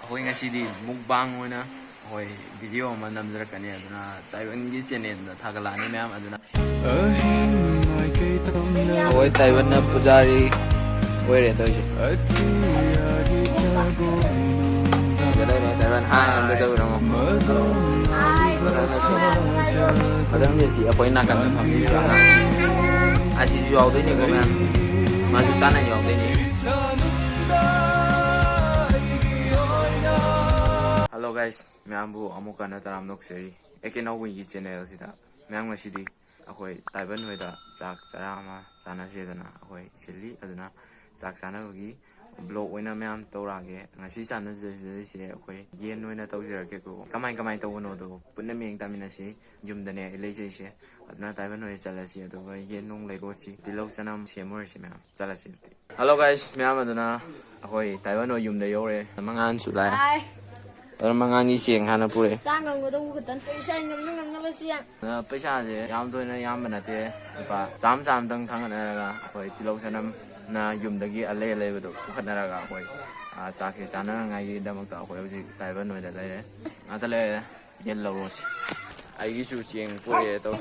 ꯑꯩꯈꯣꯏ ꯉꯁꯤꯗꯤ ꯃꯨꯛꯕꯥꯡ ꯑꯣꯏꯅ ꯑꯩꯈꯣꯏ ꯚꯤꯗꯤꯑꯣ ꯑꯃ ꯅꯝꯖꯔꯛꯀꯅꯤ ꯑꯗꯨꯅ ꯇꯥꯏꯕꯟꯒꯤ ꯆꯦꯅꯦꯜꯗ ꯊꯥꯒꯠꯂꯛꯑꯅꯤ ꯃꯌꯥꯝ ꯑꯗꯨꯅ ꯑꯩꯈꯣꯏ ꯇꯥꯏꯕꯟꯅ ꯄꯨꯖꯥꯔꯤ ꯑꯣꯏꯔꯦ ꯇꯧꯔꯤꯁꯦ ꯂꯩꯔꯦ ꯇꯥꯏꯕꯟ ꯍꯥꯏ ꯑꯝꯇ ꯇꯧꯔꯝꯃꯣ ꯃꯊꯪꯗꯁꯤ ꯑꯩꯈꯣꯏ ꯅꯥꯀꯟꯗ ꯐꯝꯕꯤꯔꯤꯕ ꯑꯉꯥꯡ ꯑꯁꯤꯁꯨ ꯌꯥꯎꯗꯣꯏꯅꯤꯀꯣ ꯃꯌꯥꯝ ꯃꯥꯁꯨ ꯇꯥꯟꯅ ꯌꯥꯎꯗꯣꯏꯅꯤ. ꯍꯜꯂꯣ ꯒꯥꯏꯁ ꯃꯌꯥꯝꯕꯨ ꯑꯃꯨꯛ ꯍꯟꯅ ꯇꯔꯥꯝ ꯅꯣꯛꯆꯔꯤ ꯑꯦꯀꯦ ꯅꯥꯎꯕꯒꯤ ꯆꯦꯅꯦꯜꯁꯤꯗ ꯃꯌꯥꯝ ꯉꯁꯤꯗꯤ ꯑꯩꯈꯣꯏ ꯇꯥꯏꯕꯟ ꯍꯣꯏꯗ ꯆꯥꯛ ꯆꯔꯥ ꯑꯃ ꯆꯥꯟꯅꯁꯦꯗꯅ ꯑꯩꯈꯣꯏ ꯁꯤꯜꯂꯤ ꯑꯗꯨꯅ ꯆꯥꯛ ꯆꯥꯅꯕꯒꯤ ꯕ꯭ꯂꯣꯛ ꯑꯣꯏꯅ ꯃꯌꯥꯝ ꯇꯧꯔꯛꯑꯒꯦ ꯉꯁꯤ ꯆꯥꯟꯅꯖꯔꯤꯁꯦ ꯑꯩꯈꯣꯏ ꯌꯦꯟ ꯑꯣꯏꯅ ꯇꯧꯖꯔꯛꯀꯦꯀꯣ ꯀꯃꯥꯏ ꯇꯧꯕꯅꯣꯗꯣ ꯄꯨꯟꯅ ꯃꯤꯠꯌꯦꯡ ꯇꯥꯃꯤꯟꯅꯁꯤ ꯌꯨꯝꯗꯅꯦ ꯑꯩ ꯂꯩꯖꯩꯁꯦ ꯑꯗꯨꯅ ꯇꯥꯏꯕꯟ ꯍꯣꯏ ꯆꯠꯂꯁꯤ ꯑꯗꯨꯒ ꯌꯦꯟ ꯅꯨꯡ ꯂꯩꯔꯣꯁꯤ ꯇꯤꯜꯍꯧ ꯆꯅꯝ ꯁꯦꯝꯃꯨꯔꯁꯤ ꯃꯌꯥꯝ ꯆꯠꯂꯁꯤ. ꯍꯜꯂꯣ ꯒꯥꯏꯁ ꯃꯌꯥꯝ ꯑꯗꯨꯅ ꯑꯩꯈꯣꯏ ꯇꯥꯏꯕꯟ ꯍꯣꯏ ꯌꯨꯝꯗ ꯌꯧꯔꯦ ꯃꯉꯥꯟꯁꯨ ꯂꯥꯛꯑꯦ ꯑꯗꯨꯅ ꯃꯉꯥꯅꯤ ꯆꯦꯡ ꯍꯥꯟꯅ ꯄꯨꯔꯛꯑꯦ ꯆꯥꯡ ꯉꯝꯒꯗꯧꯕ ꯈꯛꯇꯪ ꯄꯩꯁꯥ ꯉꯝꯅꯕꯁꯤ ꯄꯩꯁꯥꯁꯦ ꯌꯥꯝ ꯊꯣꯏꯅ ꯌꯥꯝꯕ ꯅꯠꯇꯦ ꯂꯨꯄꯥ ꯆꯥꯝꯃꯇꯪ ꯊꯥꯡꯒꯠꯅꯔꯒ ꯑꯩꯈꯣꯏ ꯇꯤꯜꯍꯧ ꯆꯅꯝꯅ ꯌꯨꯝꯗꯒꯤ ꯑꯂꯩꯕꯗꯣ ꯄꯨꯈꯠꯅꯔꯒ ꯑꯩꯈꯣꯏ ꯆꯥꯛꯁꯤ ꯆꯥꯅꯅꯉꯥꯏꯒꯤꯗꯃꯛꯇ ꯑꯩꯈꯣꯏ ꯍꯧꯖꯤꯛ ꯇꯥꯏꯕꯟ ꯍꯣꯏꯗ ꯂꯩꯔꯦ ꯉꯥꯛꯇ ꯂꯩꯔꯦ ꯌꯦꯟ ꯂꯧꯔꯣꯁꯤ ꯑꯩꯒꯤꯁꯨ ꯆꯦꯡ ꯄꯨꯔꯛꯑꯦ ꯇꯧ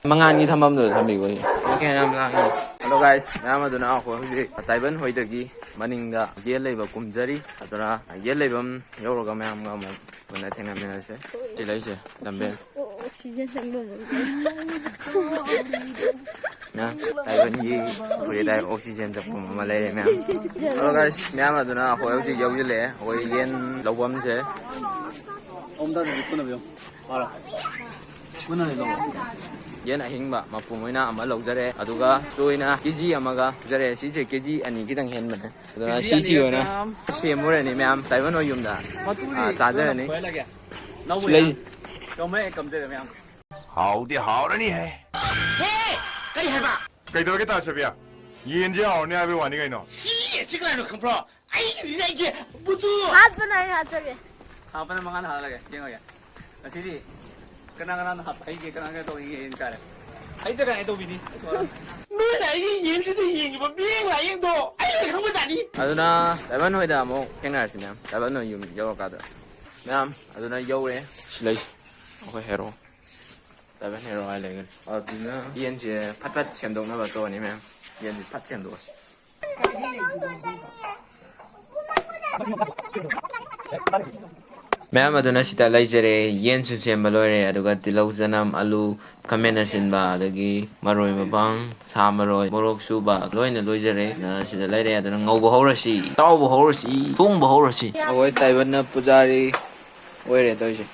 ꯃꯉꯥꯅꯤ ꯊꯝꯐꯝꯗꯨꯗ ꯊꯝꯕꯤꯈꯣ ꯑꯣꯀꯦ ꯌꯥꯝ ꯂꯥꯡꯉꯤ. ꯍꯜꯂꯣ ꯒꯥꯏꯁ ꯃꯌꯥꯝ ꯑꯗꯨꯅ ꯑꯩꯈꯣꯏ ꯍꯧꯖꯤꯛ ꯇꯥꯏꯕꯟ ꯍꯣꯏꯗꯒꯤ ꯃꯅꯤꯡꯗ ꯌꯦꯟ ꯂꯩꯕ ꯀꯨꯝꯖꯔꯤ ꯑꯗꯨꯅ ꯌꯦꯟ ꯂꯩꯐꯝ ꯌꯧꯔꯒ ꯃꯌꯥꯝꯒ ꯑꯃꯨꯛ ꯄꯨꯟꯅ ꯊꯦꯡꯅꯃꯤꯟꯅꯁꯦ. ꯁꯤ ꯂꯩꯁꯦ ꯂꯝꯕꯦꯜ ꯑꯣꯛꯁꯤꯖꯦꯟ ꯆꯪꯐꯝ ꯇꯥꯏꯕꯟꯒꯤ ꯑꯩꯈꯣꯏ ꯑꯣꯛꯁꯤꯖꯦꯟ ꯆꯠꯐꯝ ꯑꯃ ꯂꯩꯔꯦ ꯃꯌꯥꯝ. ꯍꯜꯂꯣ ꯒꯥꯏꯁ ꯃꯌꯥꯝ ꯑꯗꯨꯅ ꯑꯩꯈꯣꯏ ꯍꯧꯖꯤꯛ ꯌꯧꯁꯤꯜꯂꯛꯑꯦ ꯑꯩꯈꯣꯏ ꯌꯦꯟ ꯂꯧꯐꯝꯁꯦ ꯌꯦꯟ ꯑꯍꯤꯡꯕ ꯃꯄꯨꯝ ꯑꯣꯏꯅ ꯑꯃ ꯂꯧꯖꯔꯦ ꯑꯗꯨꯒ ꯆꯣꯏꯅ ꯀꯦꯖꯤ ꯑꯃꯒ ꯄꯨꯖꯔꯦ ꯁꯤꯁꯦ ꯀꯦꯖꯤ ꯑꯅꯤ ꯈꯤꯇꯪ ꯍꯦꯟꯕꯅꯦ ꯑꯗꯨꯅ ꯁꯤꯁꯤ ꯑꯣꯏꯅ ꯁꯦꯝꯃꯨꯔꯅꯤ ꯃꯌꯥꯝ ꯇꯥꯏꯕꯟ ꯍꯣꯏ ꯌꯨꯝꯗ ꯆꯥꯖꯔꯅꯤ. ꯍꯥꯎꯗꯤ ꯍꯥꯎꯔꯅꯤꯍꯦ. ꯀꯔꯤ ꯍꯥꯏꯕ ꯀꯩꯗꯧꯔꯒꯦ ꯇꯥꯁꯕꯤꯌꯥ ꯌꯦꯟꯁꯦ ꯍꯥꯎꯔꯅꯤ ꯍꯥꯏꯕꯩ ꯋꯥꯅꯤ ꯀꯩꯅꯣ. ꯁꯤ ꯀꯅꯥꯅꯣ ꯈꯪꯕ꯭ꯔꯣ ꯑꯩꯒꯤ ꯕꯨꯇꯨ ꯍꯥꯠꯄꯅ ꯑꯩ ꯍꯥꯠꯆꯒꯦ ꯍꯥꯞꯄꯅ ꯃꯉꯥꯟ ꯍꯥꯜꯂꯒꯦ ꯌꯦꯡꯉꯒꯦ ꯉꯁꯤꯗꯤ ꯀꯅꯥ ꯍꯥꯞꯄ ꯍꯩꯒꯦ ꯀꯅꯥ ꯇꯧꯔꯤꯒꯦ ꯌꯦꯡ ꯇꯥꯔꯦ ꯍꯩꯇ ꯀꯥꯏ ꯇꯧꯕꯤꯅꯤ ꯅꯣꯏꯅ ꯑꯩꯒꯤ ꯌꯦꯟꯁꯤꯗ ꯌꯦꯡꯉꯤꯕ ꯃꯤꯠꯌꯦꯡ ꯂꯥꯌꯦꯡꯗꯣ ꯑꯩꯅ ꯈꯪꯕꯖꯥꯠꯅꯤ. ꯑꯗꯨꯅ ꯇꯥꯏꯕꯟ ꯍꯣꯏꯗ ꯑꯃꯨꯛ ꯊꯦꯡꯅꯔꯁꯤ ꯃꯌꯥꯝ ꯇꯥꯏꯕꯟ ꯍꯣꯏ ꯌꯨꯝ ꯌꯧꯔꯀꯥꯟꯗ ꯃꯌꯥꯝ ꯑꯗꯨꯅ ꯌꯧꯔꯦ ꯁꯤ ꯂꯩꯁꯤ ꯑꯩꯈꯣꯏ ꯍꯦꯔꯣ ꯇꯥꯏꯕꯟ ꯍꯦꯔꯣ ꯍꯥꯏ ꯂꯩꯒꯅꯤ ꯑꯗꯨꯅ ꯌꯦꯟꯁꯦ ꯐꯠ ꯁꯦꯝꯗꯣꯛꯅꯕ ꯇꯧꯔꯅꯤ ꯃꯌꯥꯝ ꯌꯦꯟꯁꯦ ꯐꯠ ꯁꯦꯝꯗꯣꯛꯑꯁꯤ. ꯃꯌꯥꯝ ꯑꯗꯨꯅ ꯁꯤꯗ ꯂꯩꯖꯔꯦ ꯌꯦꯟꯁꯨ ꯁꯦꯝꯕ ꯂꯣꯏꯔꯦ ꯑꯗꯨꯒ ꯇꯤꯜꯍꯧ ꯆꯅꯝ ꯑꯂꯨ ꯈꯥꯃꯦꯟ ꯑꯁꯤꯟꯕ ꯑꯗꯒꯤ ꯃꯔꯣꯏ ꯃꯄꯥꯡ ꯁꯥ ꯃꯔꯣꯏ ꯃꯣꯔꯣꯛ ꯁꯨꯕ ꯂꯣꯏꯅ ꯂꯣꯏꯖꯔꯦ ꯁꯤꯗ ꯂꯩꯔꯦ ꯑꯗꯨꯅ ꯉꯧꯕ ꯍꯧꯔꯁꯤ ꯇꯥꯎꯕ ꯍꯧꯔꯁꯤ ꯊꯣꯡꯕ ꯍꯧꯔꯁꯤ. ꯑꯩꯈꯣꯏ ꯇꯥꯏꯕꯟꯅ ꯄꯨꯖꯥꯔꯤ ꯑꯣꯏꯔꯦ ꯇꯧꯔꯤꯁꯦ.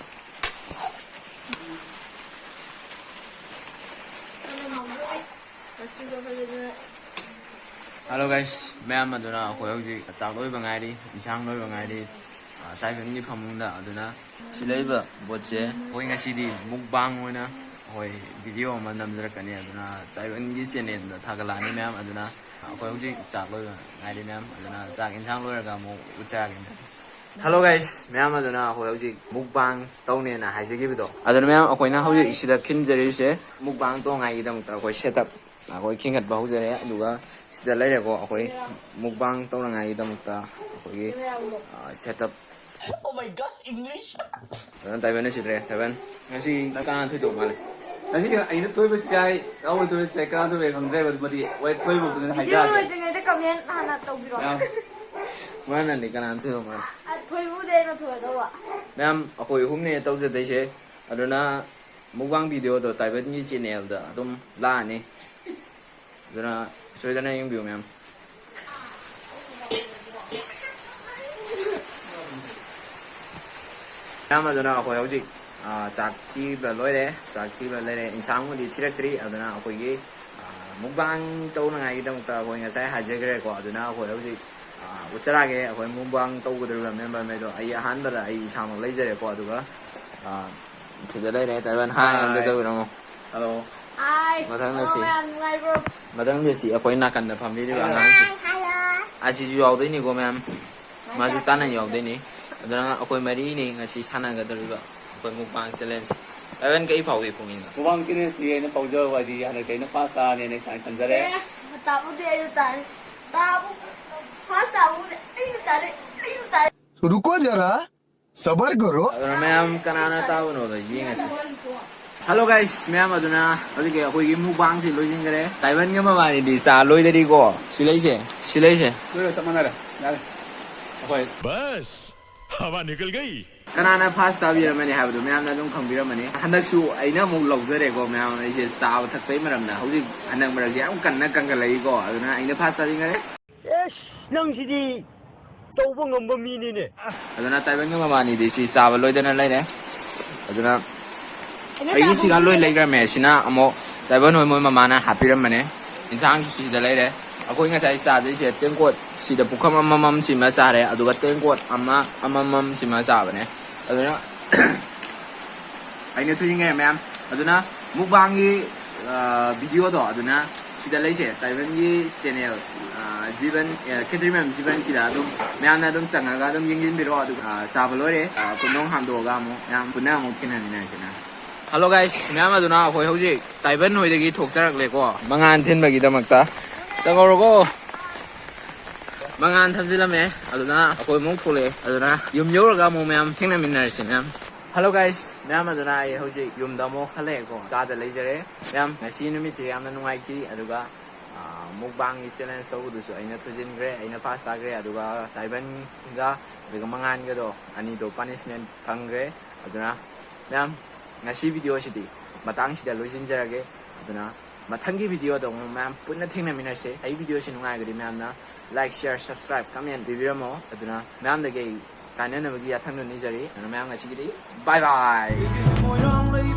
ꯍꯜꯂꯣ ꯒꯥꯏꯁ ꯃꯌꯥꯝ ꯑꯗꯨꯅ ꯑꯩꯈꯣꯏ ꯍꯧꯖꯤꯛ ꯆꯥꯛ ꯂꯣꯏꯕ ꯉꯥꯏꯔꯤ ꯏꯟꯁꯥꯡ ꯂꯣꯏꯕ ꯉꯥꯏꯔꯤ ꯇꯥꯏꯕꯟꯒꯤ ꯐꯃꯨꯡꯗ ꯑꯗꯨꯅ ꯁꯤ ꯂꯩꯕ ꯄꯣꯠꯁꯦ ꯑꯩꯈꯣꯏ ꯉꯁꯤꯗꯤ ꯃꯨꯛꯕꯥꯡ ꯑꯣꯏꯅ ꯑꯩꯈꯣꯏ ꯚꯤꯗꯤꯑꯣ ꯑꯃ ꯅꯝꯖꯔꯛꯀꯅꯤ ꯑꯗꯨꯅ ꯇꯥꯏꯕꯟꯒꯤ ꯆꯦꯅꯦꯜꯗ ꯊꯥꯒꯠꯂꯛꯑꯅꯤ ꯃꯌꯥꯝ ꯑꯗꯨꯅ ꯑꯩꯈꯣꯏ ꯍꯧꯖꯤꯛ ꯆꯥꯛ ꯂꯣꯏꯕ ꯉꯥꯏꯔꯤ ꯃꯌꯥꯝ ꯑꯗꯨꯅ ꯆꯥꯛ ꯌꯦꯟꯁꯥꯡ ꯂꯣꯏꯔꯒ ꯑꯃꯨꯛ ꯎꯠꯆꯔꯒꯦ. ꯍꯜꯂꯣ ꯒꯥꯏꯁ ꯃꯌꯥꯝ ꯑꯗꯨꯅ ꯑꯩꯈꯣꯏ ꯍꯧꯖꯤꯛ ꯃꯨꯛꯕꯥꯡ ꯇꯧꯅꯦꯅ ꯍꯥꯏꯖꯈꯤꯕꯗꯣ ꯑꯗꯨꯅ ꯃꯌꯥꯝ ꯑꯩꯈꯣꯏꯅ ꯍꯧꯖꯤꯛ ꯁꯤꯗ ꯈꯤꯟꯖꯔꯤꯕꯁꯦ ꯃꯨꯛꯕꯥꯡ ꯇꯧꯅꯉꯥꯏꯒꯤꯗꯃꯛꯇ ꯑꯩꯈꯣꯏ ꯁꯦꯠꯑꯞ ꯑꯩꯈꯣꯏ ꯈꯤꯟꯒꯠꯄ ꯍꯧꯖꯔꯦ ꯑꯗꯨꯒ ꯁꯤꯗ ꯂꯩꯔꯦꯀꯣ ꯑꯩꯈꯣꯏ ꯃꯨꯛꯕꯥꯡ ꯇꯧꯅꯉꯥꯏꯒꯤꯗꯃꯛꯇ ꯑꯩꯈꯣꯏꯒꯤ ꯁꯦꯠꯑꯞ. ꯑꯗꯨꯅ ꯇꯥꯏꯕꯟꯅ ꯁꯤꯗ꯭ꯔꯦ ꯇꯥꯏꯕꯟ ꯉꯁꯤ ꯀꯅꯥꯅ ꯊꯣꯏꯗꯧ ꯃꯥꯜꯂꯦ ꯉꯁꯤ ꯑꯩꯅ ꯊꯣꯏꯕꯁꯤ ꯌꯥꯏ ꯅꯍꯥꯟꯋꯥꯏ ꯊꯣꯏꯕꯁꯤ ꯌꯥꯏ ꯀꯅꯥ ꯊꯣꯏꯕ ꯈꯪꯗ꯭ꯔꯦꯕ ꯑꯗꯨꯃꯗꯤ ꯍꯣꯏ ꯊꯣꯏꯕꯗꯨꯅ ꯍꯥꯏꯖꯔꯛꯑꯒꯦ. ꯀꯃꯦꯟ ꯍꯥꯟꯅ ꯇꯧꯕꯤꯔꯣ. ꯃꯥꯅꯅꯤ ꯀꯅꯥꯅ ꯊꯣꯏꯗꯧ ꯃꯥꯜꯂꯦ ꯊꯣꯏꯕꯨꯗꯤ ꯑꯩꯅ ꯊꯣꯏꯗꯧꯕ. ꯃꯌꯥꯝ ꯑꯩꯈꯣꯏ ꯑꯍꯨꯝꯅꯦ ꯇꯧꯖꯗꯣꯏꯁꯦ ꯑꯗꯨꯅ ꯃꯨꯛꯕꯥꯡ ꯚꯤꯗꯤꯑꯣꯗꯣ ꯇꯥꯏꯕꯟꯒꯤ ꯆꯦꯅꯦꯜꯗ ꯑꯗꯨꯝ ꯂꯥꯛꯑꯅꯤ ꯑꯗꯨꯅ ꯁꯣꯏꯗꯅ ꯌꯦꯡꯕꯤꯌꯨ ꯃꯌꯥꯝ. ꯃꯌꯥꯝ ꯑꯗꯨꯅ ꯑꯩꯈꯣꯏ ꯍꯧꯖꯤꯛ ꯆꯥꯛ ꯊꯤꯕ ꯂꯣꯏꯔꯦ ꯆꯥꯛ ꯊꯤꯕ ꯂꯩꯔꯦ ꯏꯟꯁꯥꯡꯕꯨꯗꯤ ꯊꯤꯔꯛꯇ꯭ꯔꯤ ꯑꯗꯨꯅ ꯑꯩꯈꯣꯏꯒꯤ ꯃꯨꯛꯕꯥꯡ ꯇꯧꯅꯉꯥꯏꯒꯤꯗꯃꯛꯇ ꯑꯩꯈꯣꯏ ꯉꯁꯥꯏ ꯍꯥꯏꯖꯈ꯭ꯔꯦꯀꯣ ꯑꯗꯨꯅ ꯑꯩꯈꯣꯏ ꯍꯧꯖꯤꯛ ꯎꯠꯆꯔꯛꯑꯒꯦ ꯑꯩꯈꯣꯏ ꯃꯨꯛꯕꯥꯡ ꯇꯧꯒꯗꯧꯔꯤꯕ ꯃꯦꯝꯕꯔꯉꯩꯗꯣ ꯑꯩ ꯑꯍꯥꯟꯕꯗ ꯑꯩ ꯏꯁꯥꯃꯛ ꯂꯩꯖꯔꯦꯀꯣ ꯑꯗꯨꯒ ꯁꯤꯗ ꯂꯩꯔꯦ ꯇꯥꯏꯕꯟ ꯍꯥꯏ ꯑꯝꯇ ꯇꯧꯕꯤꯔꯝꯃꯣ. ꯍꯜꯂꯣ ꯃꯊꯪꯗ ꯑꯩꯈꯣꯏ ꯅꯥꯀꯟꯗ ꯐꯝꯕꯤꯔꯤꯕ ꯑꯉꯥꯡꯁꯤ ꯑꯁꯤꯁꯨ ꯌꯥꯎꯗꯣꯏꯅꯤꯀꯣ ꯃꯌꯥꯝ ꯃꯥꯁꯨ ꯇꯥꯟꯅ ꯌꯥꯎꯗꯣꯏꯅꯤ ꯑꯗꯨꯅ ꯑꯩꯈꯣꯏ ꯃꯔꯤꯅꯤ ꯉꯁꯤ ꯁꯥꯟꯅꯒꯗꯧꯔꯤꯕ ꯑꯩꯈꯣꯏ ꯃꯨꯛꯕꯥꯡ ꯆꯦꯂꯦꯟꯖ. ꯇꯥꯏꯕꯟ ꯀꯩ ꯐꯥꯎꯏ ꯄꯨꯛꯅꯤꯡꯗ ꯃꯨꯛꯕꯥꯡ ꯆꯦꯂꯦꯟꯖꯁꯤ ꯑꯩꯅ ꯄꯥꯎꯖꯕ ꯍꯥꯏꯗꯤ ꯍꯟꯗꯛꯇꯤ ꯑꯩꯅ ꯐꯥꯔꯁ ꯇꯥꯔꯅꯤꯅ ꯏꯁꯥꯅ ꯈꯟꯖꯔꯦ. ꯇꯥꯕꯨꯗꯤ ꯑꯩꯁꯨ ꯇꯥꯅꯤ ꯇꯥꯕꯨ 파스타 우대 아이고 다리 아이고 다리 रुको जरा सबर करो aduna mayam kanana tawno do yingase hello guys mayam aduna odike akoi gi mukbang si loijin gare Taiwan ga mama ni di sa loi de di ko silai se 그래 잠깐만 나래 아khoy बस हवा निकल गई kanana pasta bi ramane ha bu mayam na dum khang bi ramane hanak su aina mu log jare ko mayam ai se sa ba thak tai maram na hauji hanak maram se am kan na kan ga lai ko aduna aina pasta jing gare 낭시디 또봉 엄범이니네 aduna Taiwan ga mama ni di si sa ba loi de na lai ne aduna ai si ga loi lai ga me sina amo Taiwan hoi moi mama na happy ramane insang su si da lai de akoi nga sai sa de se tengkot si da bukham amam si ma sa re aduga tengkot amma amam si ma sa ba ne aduna aina thu jing ga ma'am aduna mukbang gi video do aduna si da lai se Taiwan gi channel jiban ketri ma'am jiban si da dum ma'am na dum changa ga dum ying yin bi ro adu sa ba lo re punong ham do ga mo ma'am punna mo kinan ni na sina hello guys ma'am aduna akoi hojik Taiwan hoi de gi thok charak le ko mangan thin ba gi damakta changoro ko mangan thamjilame aduna akoi mong thole aduna yum yoraga mo ma'am thingna minnar sin ma'am hello guys ma'am aduna ai hojik yum da mo khale ko ka da lai jare ma'am ngasi numi chi yamna nungai ki aduga mukbang gi challenge to du su aina thujin gre aina fast gre aduga Taiwan ga aduga mangan ga do ani do punishment phang gre aduna ma'am ngasi video si di matang si da lojin jarage aduna mathang gi video do ma'am punna thingna minnar se ai video si nungai gri ma'am na like share subscribe comment review mo aduna ma'am da ge kanana magi athang no ni jari ma'am ngasi gi bye bye